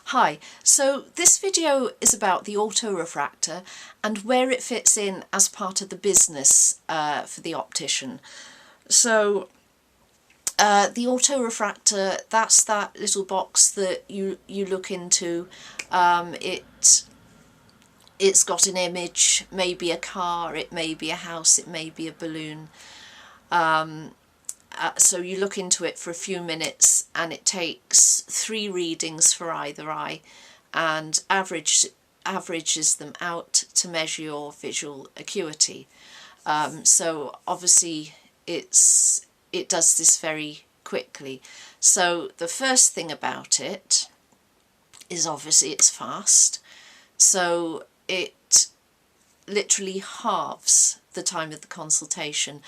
Hi, so this video is about the autorefractor and where it fits in as part of the business for the optician. So the autorefractor, that's that little box that you look into. It's got an image, maybe a car, it may be a house, it may be a balloon. So you look into it for a few minutes and it takes 3 readings for either eye and averages them out to measure your visual acuity. So obviously it does this very quickly. So the first thing about it is obviously it's fast. So it literally halves the time of the consultation.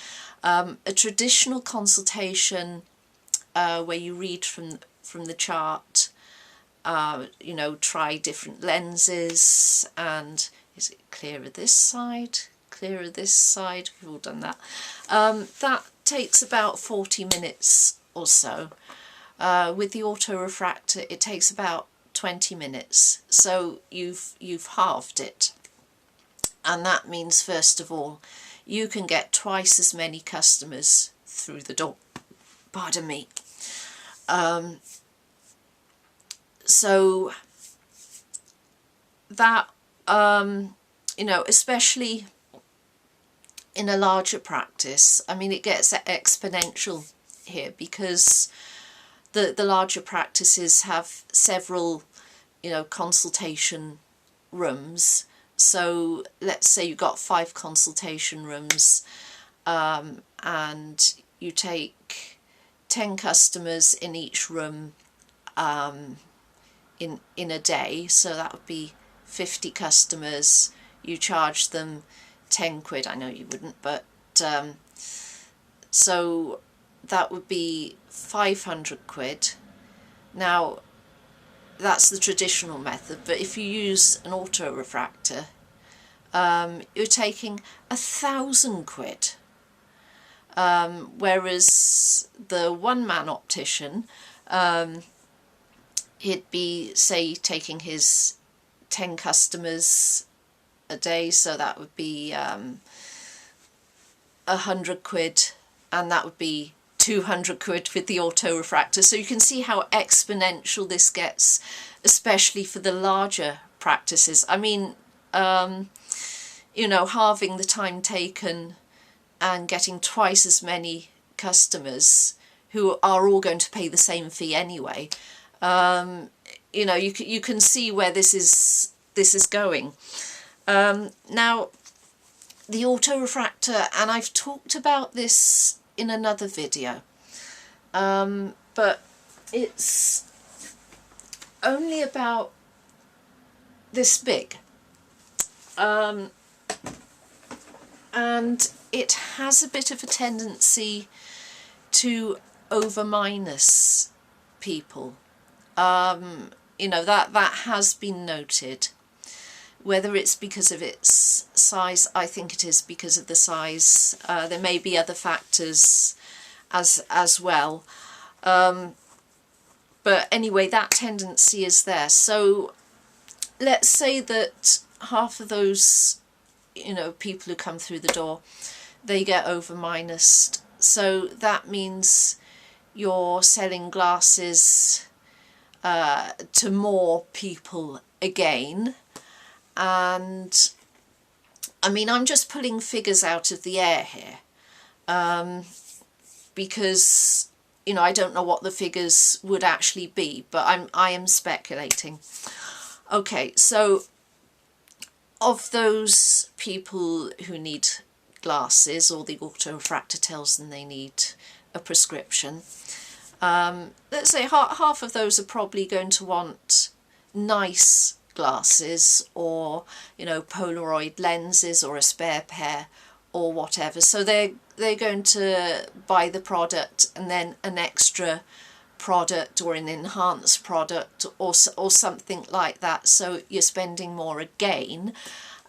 A traditional consultation where you read from the chart, you know, try different lenses, and is it clearer this side, clearer this side, we've all done that. That takes about 40 minutes or so. With the autorefractor it takes about 20 minutes, so you've halved it. And that means, first of all, you can get twice as many customers through the door. Pardon me. So that, you know, especially in a larger practice, I mean, it gets exponential here because the larger practices have several, you know, consultation rooms. So let's say you've got 5 consultation rooms and you take 10 customers in each room in a day, so that would be 50 customers. You charge them 10 quid. I know you wouldn't, but so that would be 500 quid. Now that's the traditional method, but if you use an autorefractor, you're taking 1,000 quid. Whereas the one-man optician, he'd be, say, taking his 10 customers a day, so that would be 100 quid, and that would be 200 quid with the autorefractor. So you can see how exponential this gets, especially for the larger practices. I mean, you know, halving the time taken and getting twice as many customers who are all going to pay the same fee anyway. You know, you can see where this is going. Now, the autorefractor, and I've talked about this in another video, but it's only about this big, and it has a bit of a tendency to over minus people. You know, that has been noted. Whether it's because of its size, I think it is because of the size. There may be other factors as well. But anyway, that tendency is there. So let's say that half of those, you know, people who come through the door, they get over minused. So that means you're selling glasses to more people again. And I mean, I'm just pulling figures out of the air here, because, you know, I don't know what the figures would actually be, but I am speculating. Okay, so of those people who need glasses, or the autorefractor tells them they need a prescription, let's say half of those are probably going to want nice glasses, or, you know, Polaroid lenses, or a spare pair, or whatever. So they're going to buy the product and then an extra product or an enhanced product or something like that, so you're spending more again.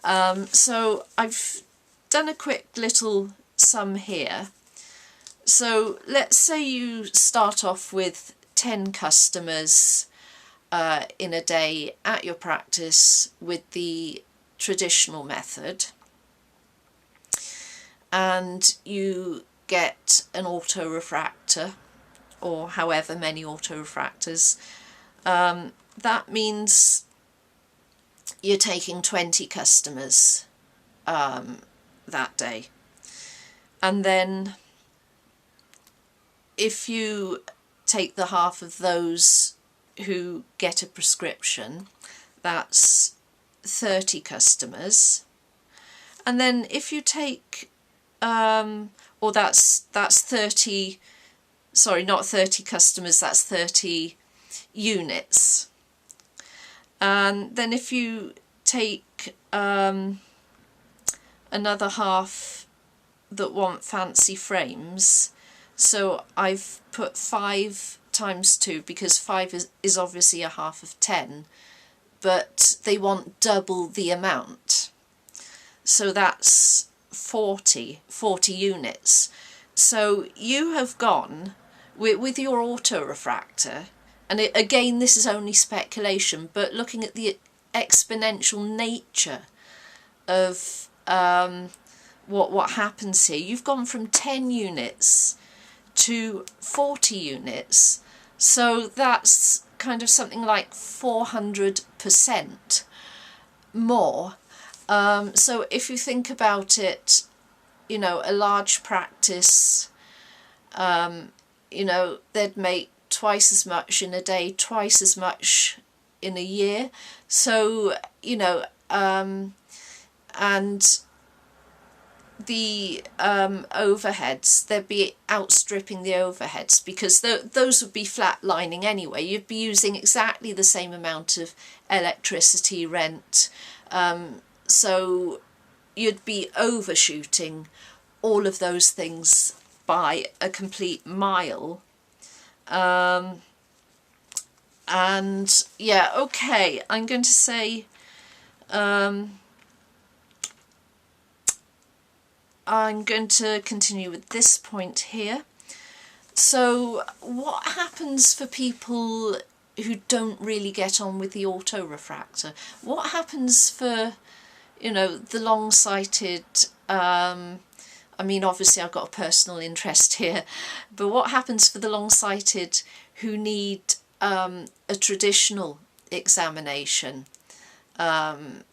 So I've done a quick little sum here. So let's say you start off with 10 customers in a day at your practice with the traditional method, and you get an autorefractor, or however many autorefractors, that means you're taking 20 customers that day. And then if you take the half of those who get a prescription, that's 30 customers. And then if you take, or that's 30, sorry, not 30 customers, that's 30 units. And then if you take another half that want fancy frames, so I've put 5 times 2 because 5 is obviously a half of 10, but they want double the amount, so that's 40 units. So you have gone with your autorefractor, and again, this is only speculation, but looking at the exponential nature of what happens here, you've gone from 10 units to 40 units, so that's kind of something like 400% more. So if you think about it, you know, a large practice, you know, they'd make twice as much in a day, twice as much in a year. So, you know, and the overheads, they'd be outstripping the overheads, because those would be flatlining anyway. You'd be using exactly the same amount of electricity, rent, so you'd be overshooting all of those things by a complete mile. And yeah, okay, I'm going to say I'm going to continue with this point here. So what happens for people who don't really get on with the autorefractor? What happens for, you know, the long-sighted, I mean, obviously I've got a personal interest here, but what happens for the long-sighted who need a traditional examination? Well,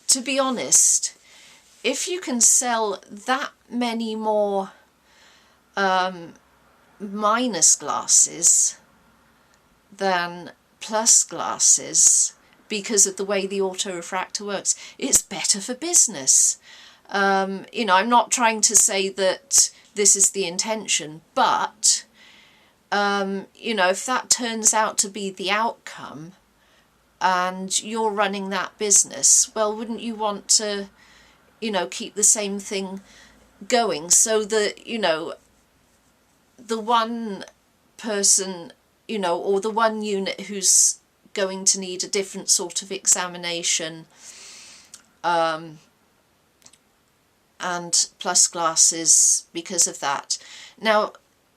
to be honest, if you can sell that many more minus glasses than plus glasses because of the way the autorefractor works, it's better for business. You know, I'm not trying to say that this is the intention, but you know, if that turns out to be the outcome and you're running that business, well, wouldn't you want to, you know, keep the same thing going, so that, you know, the one person, you know, or the one unit who's going to need a different sort of examination and plus glasses because of that, now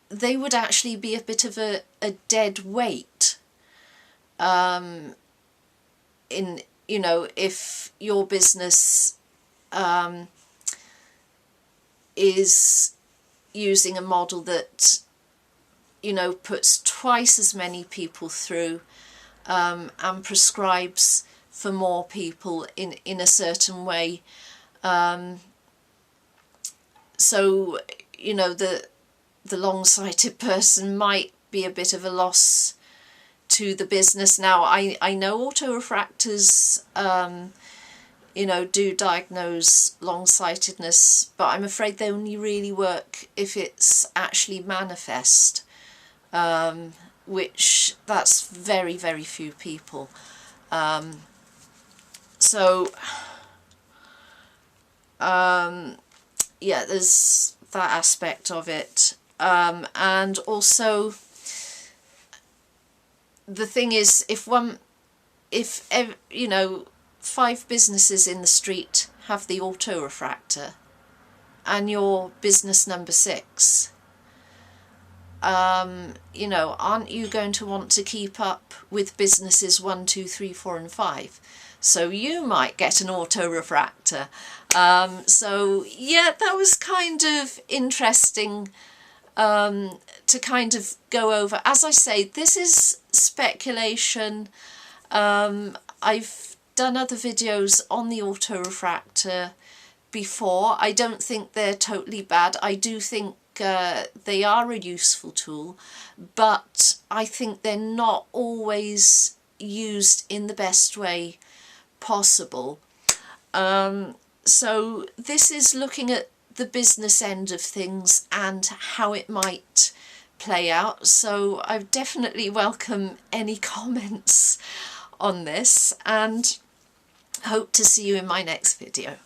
they would actually be a bit of a dead weight in, you know, if your business is using a model that, you know, puts twice as many people through and prescribes for more people in a certain way. So, you know, the long-sighted person might be a bit of a loss to the business. Now, I know autorefractors, you know, do diagnose long-sightedness, but I'm afraid they only really work if it's actually manifest, which that's very, very few people. So, yeah, there's that aspect of it. And also, the thing is, if you know, 5 businesses in the street have the autorefractor and you're business number 6, you know, aren't you going to want to keep up with businesses 1, 2, 3, 4 and 5? So you might get an autorefractor. So yeah, that was kind of interesting to kind of go over. As I say, this is speculation. I've done other videos on the autorefractor before. I don't think they're totally bad. I do think they are a useful tool, but I think they're not always used in the best way possible. So this is looking at the business end of things and how it might play out. So I definitely welcome any comments on this and hope to see you in my next video.